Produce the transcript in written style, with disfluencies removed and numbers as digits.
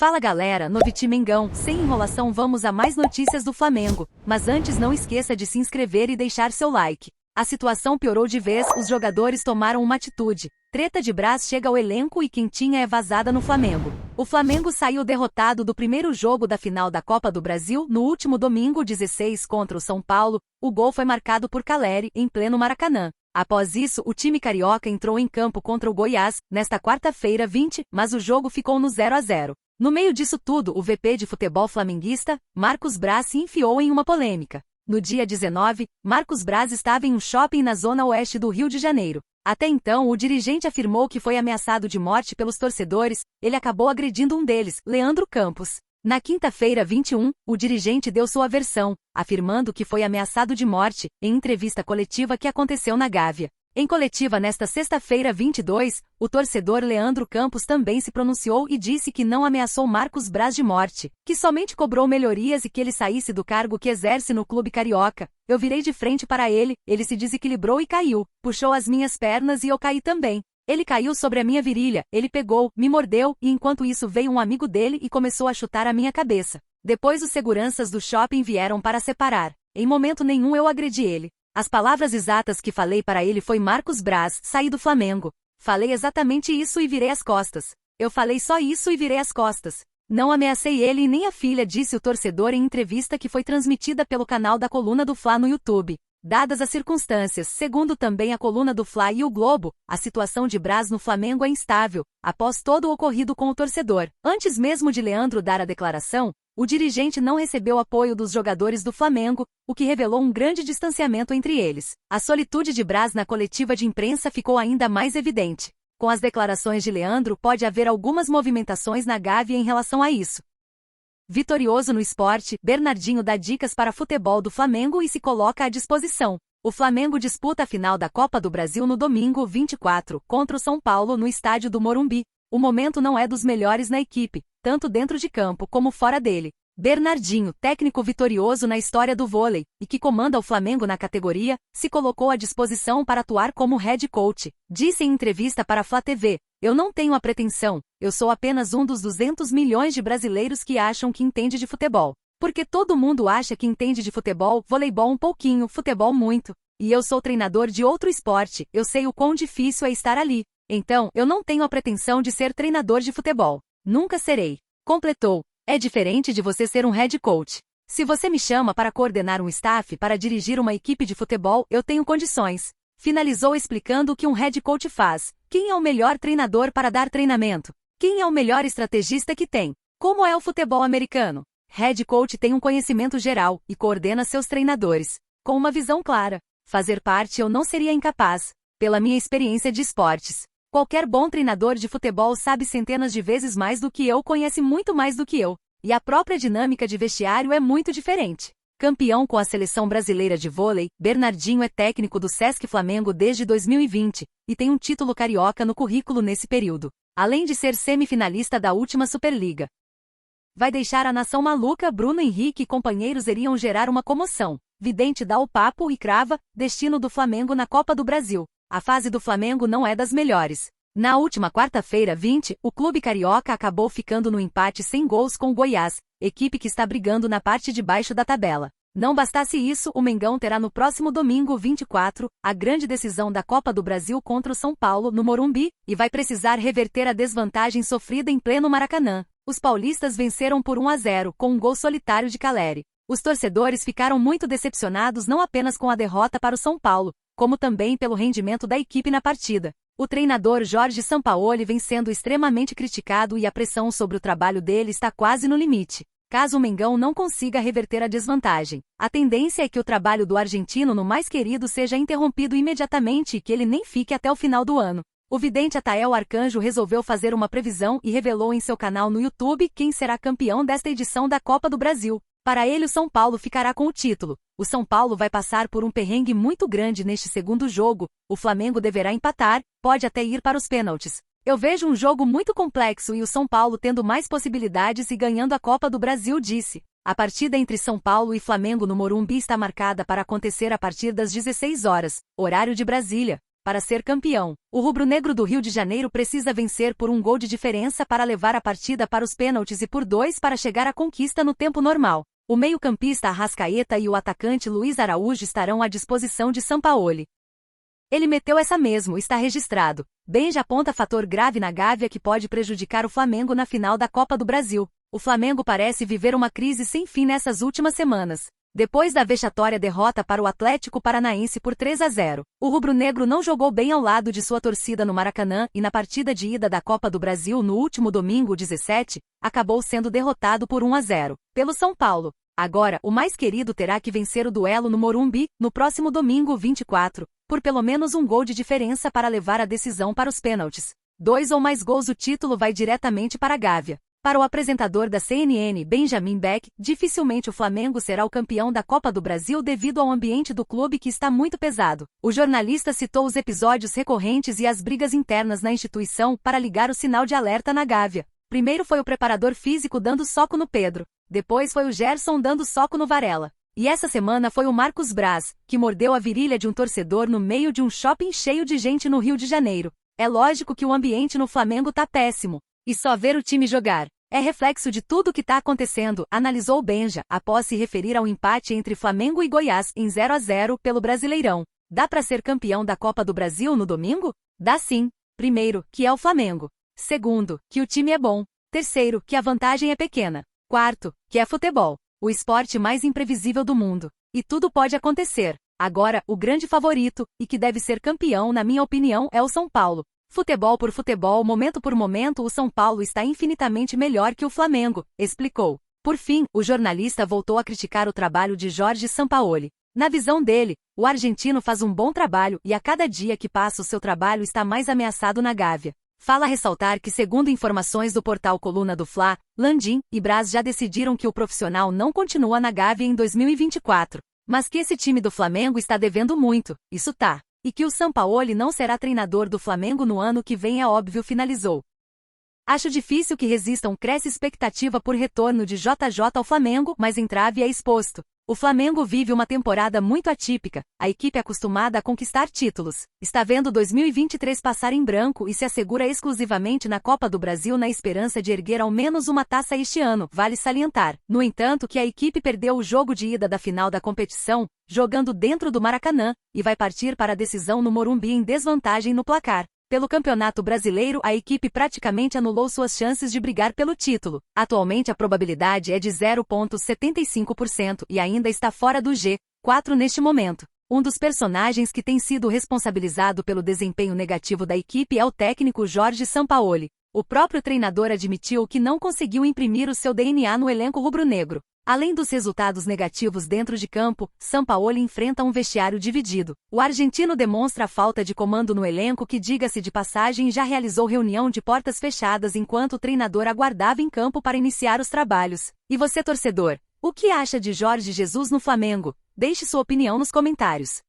Fala galera, Noviti Mengão, sem enrolação vamos a mais notícias do Flamengo, mas antes não esqueça de se inscrever e deixar seu like. A situação piorou de vez, os jogadores tomaram uma atitude. Treta de Braz chega ao elenco e quentinha é vazada no Flamengo. O Flamengo saiu derrotado do primeiro jogo da final da Copa do Brasil no último domingo 16 contra o São Paulo. O gol foi marcado por Caleri, em pleno Maracanã. Após isso, o time carioca entrou em campo contra o Goiás, nesta quarta-feira 20, mas o jogo ficou no 0-0. No meio disso tudo, o VP de futebol flamenguista, Marcos Braz, se enfiou em uma polêmica. No dia 19, Marcos Braz estava em um shopping na zona oeste do Rio de Janeiro. Até então, o dirigente afirmou que foi ameaçado de morte pelos torcedores, ele acabou agredindo um deles, Leandro Campos. Na quinta-feira 21, o dirigente deu sua versão, afirmando que foi ameaçado de morte, em entrevista coletiva que aconteceu na Gávea. Em coletiva nesta sexta-feira 22, o torcedor Leandro Campos também se pronunciou e disse que não ameaçou Marcos Braz de morte, que somente cobrou melhorias e que ele saísse do cargo que exerce no clube carioca. Eu virei de frente para ele se desequilibrou e caiu, puxou as minhas pernas e eu caí também. Ele caiu sobre a minha virilha, ele pegou, me mordeu e enquanto isso veio um amigo dele e começou a chutar a minha cabeça. Depois os seguranças do shopping vieram para separar. Em momento nenhum eu agredi ele. As palavras exatas que falei para ele foi Marcos Braz, saí do Flamengo. Falei exatamente isso e virei as costas. Eu falei só isso e virei as costas. Não ameacei ele e nem a filha, disse o torcedor em entrevista que foi transmitida pelo canal da Coluna do Fla no YouTube. Dadas as circunstâncias, segundo também a Coluna do Fla e o Globo, a situação de Braz no Flamengo é instável, após todo o ocorrido com o torcedor. Antes mesmo de Leandro dar a declaração, o dirigente não recebeu apoio dos jogadores do Flamengo, o que revelou um grande distanciamento entre eles. A solitude de Braz na coletiva de imprensa ficou ainda mais evidente. Com as declarações de Leandro, pode haver algumas movimentações na Gávea em relação a isso. Vitorioso no esporte, Bernardinho dá dicas para futebol do Flamengo e se coloca à disposição. O Flamengo disputa a final da Copa do Brasil no domingo 24, contra o São Paulo no estádio do Morumbi. O momento não é dos melhores na equipe, tanto dentro de campo como fora dele. Bernardinho, técnico vitorioso na história do vôlei, e que comanda o Flamengo na categoria, se colocou à disposição para atuar como head coach. Disse em entrevista para a Flá TV, eu não tenho a pretensão, eu sou apenas um dos 200 milhões de brasileiros que acham que entende de futebol. Porque todo mundo acha que entende de futebol, voleibol um pouquinho, futebol muito. E eu sou treinador de outro esporte, eu sei o quão difícil é estar ali. Então, eu não tenho a pretensão de ser treinador de futebol. Nunca serei. Completou. É diferente de você ser um head coach. Se você me chama para coordenar um staff para dirigir uma equipe de futebol, eu tenho condições. Finalizou explicando o que um head coach faz. Quem é o melhor treinador para dar treinamento? Quem é o melhor estrategista que tem? Como é o futebol americano? Head coach tem um conhecimento geral e coordena seus treinadores. Com uma visão clara. Fazer parte eu não seria incapaz, pela minha experiência de esportes. Qualquer bom treinador de futebol sabe centenas de vezes mais do que eu, conhece muito mais do que eu. E a própria dinâmica de vestiário é muito diferente. Campeão com a seleção brasileira de vôlei, Bernardinho é técnico do Sesc Flamengo desde 2020, e tem um título carioca no currículo nesse período. Além de ser semifinalista da última Superliga. Vai deixar a nação maluca, Bruno Henrique e companheiros iriam gerar uma comoção. Vidente dá o papo e crava, destino do Flamengo na Copa do Brasil. A fase do Flamengo não é das melhores. Na última quarta-feira 20, o clube carioca acabou ficando no empate sem gols com o Goiás, equipe que está brigando na parte de baixo da tabela. Não bastasse isso, o Mengão terá no próximo domingo 24, a grande decisão da Copa do Brasil contra o São Paulo no Morumbi, e vai precisar reverter a desvantagem sofrida em pleno Maracanã. Os paulistas venceram por 1-0 com um gol solitário de Caleri. Os torcedores ficaram muito decepcionados não apenas com a derrota para o São Paulo, como também pelo rendimento da equipe na partida. O treinador Jorge Sampaoli vem sendo extremamente criticado e a pressão sobre o trabalho dele está quase no limite. Caso o Mengão não consiga reverter a desvantagem, a tendência é que o trabalho do argentino no mais querido seja interrompido imediatamente e que ele nem fique até o final do ano. O vidente Atael Arcanjo resolveu fazer uma previsão e revelou em seu canal no YouTube quem será campeão desta edição da Copa do Brasil. Para ele o São Paulo ficará com o título. O São Paulo vai passar por um perrengue muito grande neste segundo jogo, o Flamengo deverá empatar, pode até ir para os pênaltis. Eu vejo um jogo muito complexo e o São Paulo tendo mais possibilidades e ganhando a Copa do Brasil, disse. A partida entre São Paulo e Flamengo no Morumbi está marcada para acontecer a partir das 16 horas, horário de Brasília. para ser campeão. O rubro-negro do Rio de Janeiro precisa vencer por 1 gol de diferença para levar a partida para os pênaltis e por 2 para chegar à conquista no tempo normal. O meio-campista Arrascaeta e o atacante Luiz Araújo estarão à disposição de Sampaoli. Ele meteu essa mesmo, está registrado. Benja aponta fator grave na Gávea que pode prejudicar o Flamengo na final da Copa do Brasil. O Flamengo parece viver uma crise sem fim nessas últimas semanas. Depois da vexatória derrota para o Atlético Paranaense por 3-0, o rubro-negro não jogou bem ao lado de sua torcida no Maracanã e na partida de ida da Copa do Brasil no último domingo 17, acabou sendo derrotado por 1-0, pelo São Paulo. Agora, o mais querido terá que vencer o duelo no Morumbi, no próximo domingo 24, por pelo menos 1 gol de diferença para levar a decisão para os pênaltis. 2 ou mais gols o título vai diretamente para a Gávea. Para o apresentador da CNN, Benjamin Beck, dificilmente o Flamengo será o campeão da Copa do Brasil devido ao ambiente do clube que está muito pesado. O jornalista citou os episódios recorrentes e as brigas internas na instituição para ligar o sinal de alerta na Gávea. Primeiro foi o preparador físico dando soco no Pedro. Depois foi o Gerson dando soco no Varela. E essa semana foi o Marcos Braz, que mordeu a virilha de um torcedor no meio de um shopping cheio de gente no Rio de Janeiro. É lógico que o ambiente no Flamengo tá péssimo. E só ver o time jogar é reflexo de tudo o que tá acontecendo, analisou Benja, após se referir ao empate entre Flamengo e Goiás em 0-0 pelo Brasileirão. Dá pra ser campeão da Copa do Brasil no domingo? Dá sim. Primeiro, que é o Flamengo. Segundo, que o time é bom. Terceiro, que a vantagem é pequena. Quarto, que é futebol, o esporte mais imprevisível do mundo. E tudo pode acontecer. Agora, o grande favorito, e que deve ser campeão na minha opinião, é o São Paulo. Futebol por futebol, momento por momento, o São Paulo está infinitamente melhor que o Flamengo, explicou. Por fim, o jornalista voltou a criticar o trabalho de Jorge Sampaoli. Na visão dele, o argentino faz um bom trabalho e a cada dia que passa o seu trabalho está mais ameaçado na Gávea. Fala ressaltar que, segundo informações do portal Coluna do Fla, Landim e Braz já decidiram que o profissional não continua na Gávea em 2024. Mas que esse time do Flamengo está devendo muito, isso tá. E que o Sampaoli não será treinador do Flamengo no ano que vem é óbvio, finalizou. Acho difícil que resistam, cresce expectativa por retorno de JJ ao Flamengo, mas entrave é exposto. O Flamengo vive uma temporada muito atípica, a equipe acostumada a conquistar títulos. Está vendo 2023 passar em branco e se assegura exclusivamente na Copa do Brasil na esperança de erguer ao menos uma taça este ano, vale salientar. No entanto, que a equipe perdeu o jogo de ida da final da competição, jogando dentro do Maracanã, e vai partir para a decisão no Morumbi em desvantagem no placar. Pelo Campeonato Brasileiro, a equipe praticamente anulou suas chances de brigar pelo título. Atualmente a probabilidade é de 0,75% e ainda está fora do G4 neste momento. Um dos personagens que tem sido responsabilizado pelo desempenho negativo da equipe é o técnico Jorge Sampaoli. O próprio treinador admitiu que não conseguiu imprimir o seu DNA no elenco rubro-negro. Além dos resultados negativos dentro de campo, Sampaoli enfrenta um vestiário dividido. O argentino demonstra a falta de comando no elenco que, diga-se de passagem, já realizou reunião de portas fechadas enquanto o treinador aguardava em campo para iniciar os trabalhos. E você, torcedor, o que acha de Jorge Jesus no Flamengo? Deixe sua opinião nos comentários.